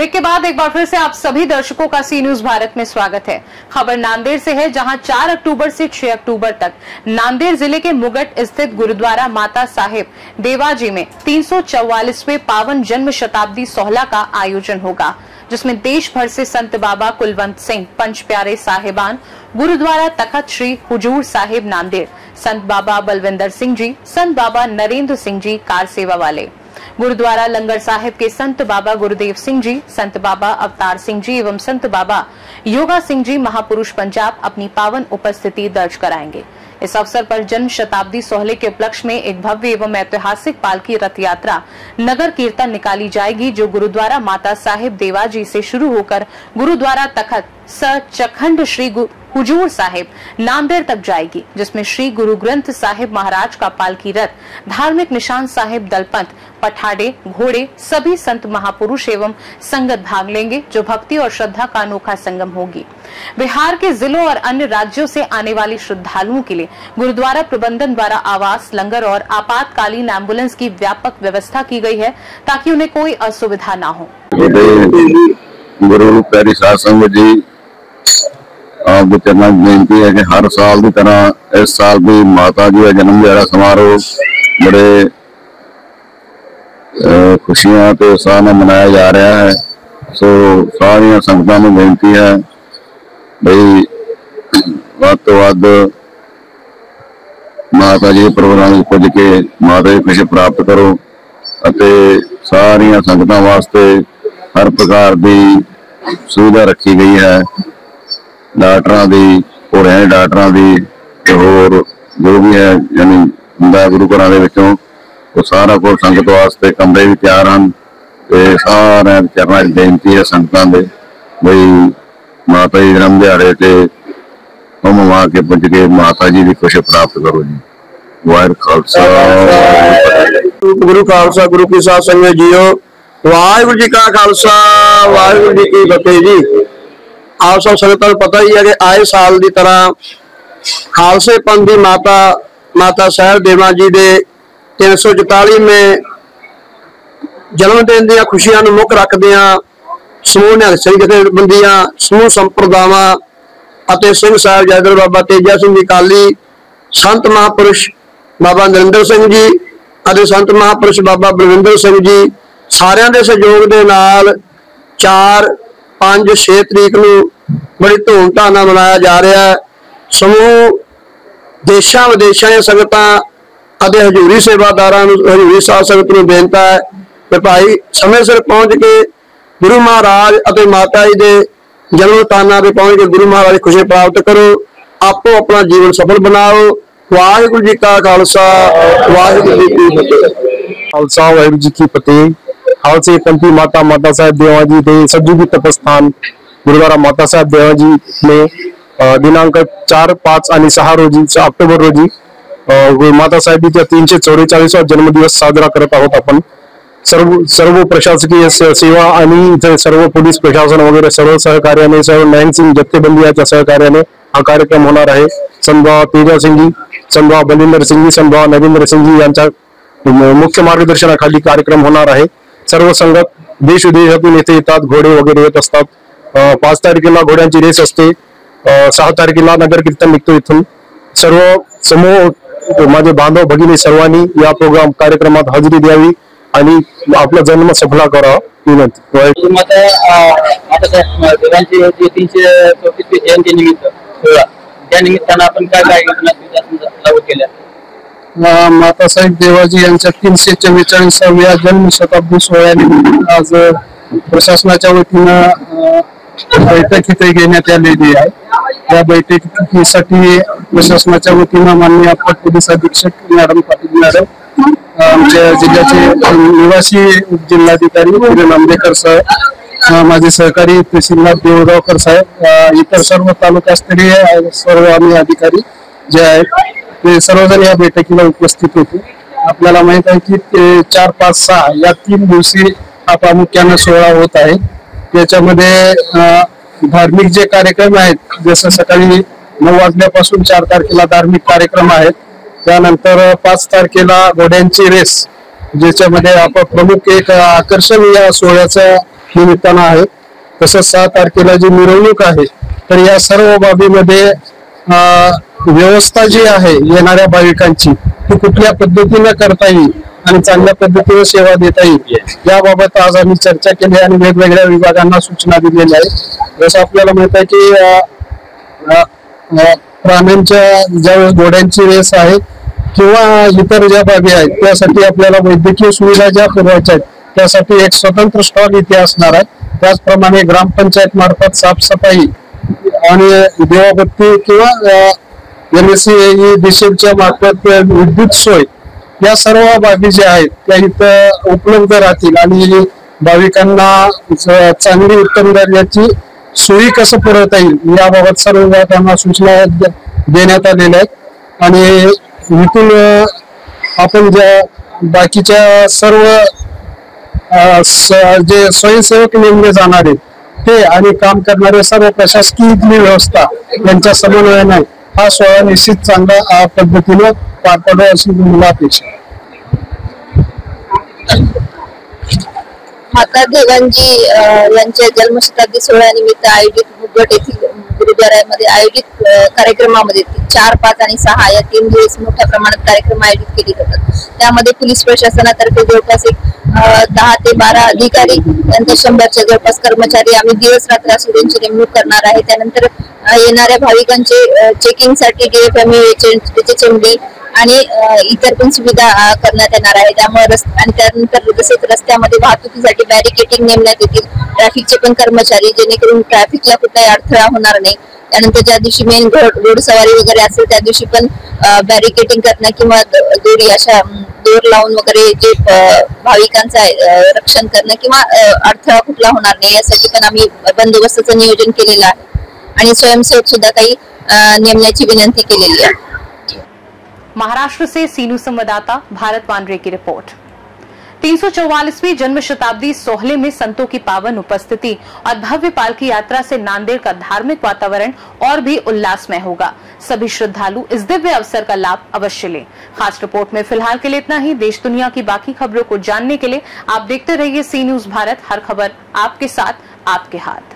Break के बाद एक बार फिर से आप सभी दर्शकों का सी न्यूज भारत में स्वागत है। खबर नांदेड़ से है, जहां 4 अक्टूबर से 6 अक्टूबर तक नांदेड़ जिले के मुगट स्थित गुरुद्वारा माता साहिब देवाजी में 344वें पावन जन्म शताब्दी सोहला का आयोजन होगा, जिसमें देश भर से संत बाबा कुलवंत सिंह पंच प्यारे साहिबान, गुरुद्वारा तखत श्री हुजूर साहिब नांदेड़, संत बाबा बलविंदर सिंह जी, संत बाबा नरेंद्र सिंह जी कार सेवा वाले, गुरुद्वारा लंगर साहिब के संत बाबा गुरुदेव सिंह जी, संत बाबा अवतार सिंह जी एवं संत बाबा योगा सिंह जी महापुरुष पंजाब अपनी पावन उपस्थिति दर्ज कराएंगे। इस अवसर पर जन्म शताब्दी सोहले के उपलक्ष्य में एक भव्य एवं ऐतिहासिक पालकी रथ यात्रा नगर कीर्तन निकाली जाएगी, जो गुरुद्वारा माता साहिब देवाजी से शुरू होकर गुरुद्वारा तखत सचखंड श्री हुजूर साहिब नांदेड़ तक जाएगी, जिसमें श्री गुरु ग्रंथ साहिब महाराज का पालकी रथ, धार्मिक निशान साहिब दलपंथ, पठाड़े, घोड़े, सभी संत महापुरुष एवं संगत भाग लेंगे, जो भक्ति और श्रद्धा का अनोखा संगम होगी। बिहार के जिलों और अन्य राज्यों से आने वाले श्रद्धालुओं के लिए गुरुद्वारा प्रबंधन द्वारा आवास, लंगर और आपातकालीन एम्बुलेंस की व्यापक व्यवस्था की गई है, ताकि उन्हें कोई असुविधा न हो। गुरु प्यारी साध संगत जी, आपको चरणों में बेनती है कि हर साल की तरह इस साल भी माता जी का जन्म दिहाड़ा समारोह बड़े खुशियां तो उत्साह में मनाया जा रहा है। सो सारिया संगतां नूं बेनती है भाई वध तो वध माता जी प्रोग्राम पुज के माता जी खुशी प्राप्त करो। सारिया संगतां वास्ते हर प्रकार की सुविधा रखी गई है, डॉक्टरों की, घोड़िया डॉक्टरों की, होर जो भी है यानी गुरु घर वो सारा कुछ संगत वास्ते कमरे भी तैयार हैं। सारे चरणों में बेनती है संगतां दे बई माता जी जन्म दिहाड़े ते हम वहां के पुज के माता जी की खुशी प्राप्त करो जी। वाहिगुरू खालसा गुरु खालसा गुरु की साध संगत जीओ, वाहिगुरू जी का खालसा वाहिगुरू जी की फतेह जी। आप सब संगतां को पता ही है कि आए साल की तरह खालसे पंथ की माता साहिब देवा जी के 344वें जन्मदिन दी खुशियां नूं मुख रखदियां समूह निहंग सिंह जथेबंदियां, समूह संप्रदावां अते सिंह साहिब जैदल बाबा तेजा सिंह जी काली, संत महापुरुष बाबा नरेंद्र सिंह जी अते संत महापुरुष बाबा बलविंदर सिंह जी सारियां दे सहयोग दे नाल 4, 5, 6 तरीक नूं बड़ी धूमधाम नाल मनाया जा रहा है। समूह देशां विदेशां दी संगतां अते हजूरी सेवादारां नूं, हजूरी साध संगत नूं बेनती है कि भाई समय सिर पहुंच के गुरु महाराज अते माता जी दे जन्म स्थानां ते पहुंच के गुरु महाराज की खुशी प्राप्त करो, आपो अपना जीवन सफल बनाओ। वाहिगुरू जी का खालसा वाहिगुरू जी की फतेह। खालसा वाहिगुरू जी की फतेह। खालसे पंथी माता साहिब देवाजी के सजीवी तपस्थान गुरुद्वारा माता साहेब देवाजी में दिनांक 4, 5 आणि 6 ऑक्टोबर रोजी माता साहेबीचा 344वा जन्मदिवस साजरा करत आहोत आपण। सर्व प्रशासकीय सेवा आणि सर्व पोलीस प्रशासन वगैरे सर्व सहकार्याने, सर्व न्याय सिंह जथेबंदीच्या सहकार्याने हा कार्यक्रम होणार आहे। संतबाबा तेजा सिंह जी, संतबाबा बलविंदर सिंह जी, संतबाबा नरेंद्र सिंह जी यांच्या मुख्य मार्गदर्शनाखाली कार्यक्रम होणार आहे। सर्व संगत देश विदेशातून येथे येतात, घोडे वगैरे येत असतात। 5 तारखेला घोड्यांची रेस असते, 6 तारखेला नगर कीर्तन निघतो इथून। सर्व समूह माझे बांधव भगिनी सर्वांनी या प्रोग्राम कार्यक्रमात हजेरी द्यावी आणि आपला जन्म सफला करावा विनंती। जयंती निमित्त त्या निमित्तानं आपण काय लागू केल्या? माता साहेब देवाजी यांच्या 344व्या जन्म शताब्दी सोहळ्यानिमित्त आज प्रशासनाच्या वतीनं बैठक इथे घेण्यात आलेली आहे। या बैठकीसाठी प्रशासनाच्या वतीनं माननीय अप्पर पोलीस अधीक्षक मॅडम पाटील मॅडम, आमच्या जिल्ह्याचे निवासी जिल्हाधिकारी किरण आंबेकर साहेब, माझे सहकारी तहसीलदार देवगावकर साहेब, इतर सर्व तालुकास्तरीय सर्व आम्ही अधिकारी जे आहेत ते सर्वजण या बैठकीला उपस्थित होते। आपल्याला माहित आहे की 4, 5, 6 या 3 दिवशी हा प्रामुख्याने सोहळा होत आहे। त्याच्यामध्ये धार्मिक जे कार्यक्रम आहेत, जसं सकाळी 9 वाजल्यापासून 4 तारखेला धार्मिक कार्यक्रम आहेत, त्यानंतर 5 तारखेला घोड्यांची रेस, ज्याच्यामध्ये आपण प्रमुख एक आकर्षण या सोहळ्याचं निमित्तानं आहे. तसंच 6 तारखेला जी मिरवणूक आहे, तर या सर्व बाबीमध्ये व्यवस्था जी आहे येणाऱ्या भाविकांची ती कुठल्या पद्धतीने करता येईल आणि चांगल्या पद्धतीने सेवा देता येईल याबाबत आज आम्ही चर्चा केली आणि वेगवेगळ्या विभागांना सूचना दिलेल्या आहेत. जसं आपल्याला माहित आहे की प्राण्यांच्या ज्यावेळेस घोड्यांची रेस आहे किंवा इतर ज्या बाबी आहेत त्यासाठी आपल्याला वैद्यकीय सुविधा ज्या पुरवायच्या आहेत त्यासाठी एक स्वतंत्र स्टॉल इथे असणार आहे. त्याचप्रमाणे ग्रामपंचायत मार्फत साफसफाई आणि देवाबत्ती किंवा MSC डिसेलच्या मार्फत विद्युत सोय या सर्व बाबी ज्या आहेत त्या इथं उपलब्ध राहतील आणि भाविकांना चांगली उत्तम दर्जाची सोयी कसं पुरवता येईल याबाबत सर्व विभागांना सूचना देण्यात आलेल्या आहेत. आणि इथून आपण ज्या बाकीच्या सर्व जे स्वयंसेवक नेमले जाणार आहेत ते आणि काम करणारे सर्व प्रशासकीय व्यवस्था यांच्या समन्वयाने हा सोहळा निश्चित चांगल्या पद्धतीने पार पडेल अशी मला अपेक्षा आहे. माता देवांजी यांच्या जन्मशताब्दी सोहळ्यानिमित्त आयोजित मुगट येथील गुरुद्वारामध्ये आयोजित कार्यक्रमामध्ये 4, 5 आणि 6 या 3 दिवस मोठ्या प्रमाणात कार्यक्रम आयोजित केले जातात. त्यामध्ये पोलीस प्रशासनातर्फे जवळपास 10 ते 12 अधिकारी नंतर 100च्या जवळपास कर्मचारी आम्ही दिवस रात्र असू त्यांची नेमणूक करणार आहे. त्यानंतर येणाऱ्या भाविकांचे चेकिंग साठी DFME आणि इतर पण सुविधा करण्यात येणार आहे. त्यामुळे आणि त्यानंतर तसेच रस्त्यामध्ये वाहतुकीसाठी बॅरिकेटिंग नेमण्यात येतील, ट्रॅफिकचे पण कर्मचारी, जेणेकरून ट्रॅफिकला कुठलाही अडथळा होणार नाही. त्यानंतर ज्या दिवशी मेन घोडसवारी वगैरे असेल त्या दिवशी पण बॅरिकेटिंग करणं किंवा दोरी अशा दोर लावून वगैरे जे भाविकांचा रक्षण करणं किंवा अडथळा कुठला होणार नाही यासाठी पण आम्ही बंदोबस्ताचं नियोजन केलेलं आहे आणि स्वयंसेवक सुद्धा काही नेमण्याची विनंती केलेली आहे. महाराष्ट्र से सीनू संवाददाता भारत वानरे की रिपोर्ट। 344वीं जन्म शताब्दी सोहले में संतों की पावन उपस्थिति और भव्य पालकी यात्रा से नांदेड़ का धार्मिक वातावरण और भी उल्लासमय होगा। सभी श्रद्धालु इस दिव्य अवसर का लाभ अवश्य लें। खास रिपोर्ट में फिलहाल के लिए इतना ही। देश दुनिया की बाकी खबरों को जानने के लिए आप देखते रहिए सी न्यूज़ भारत। हर खबर आपके साथ, आपके हाथ।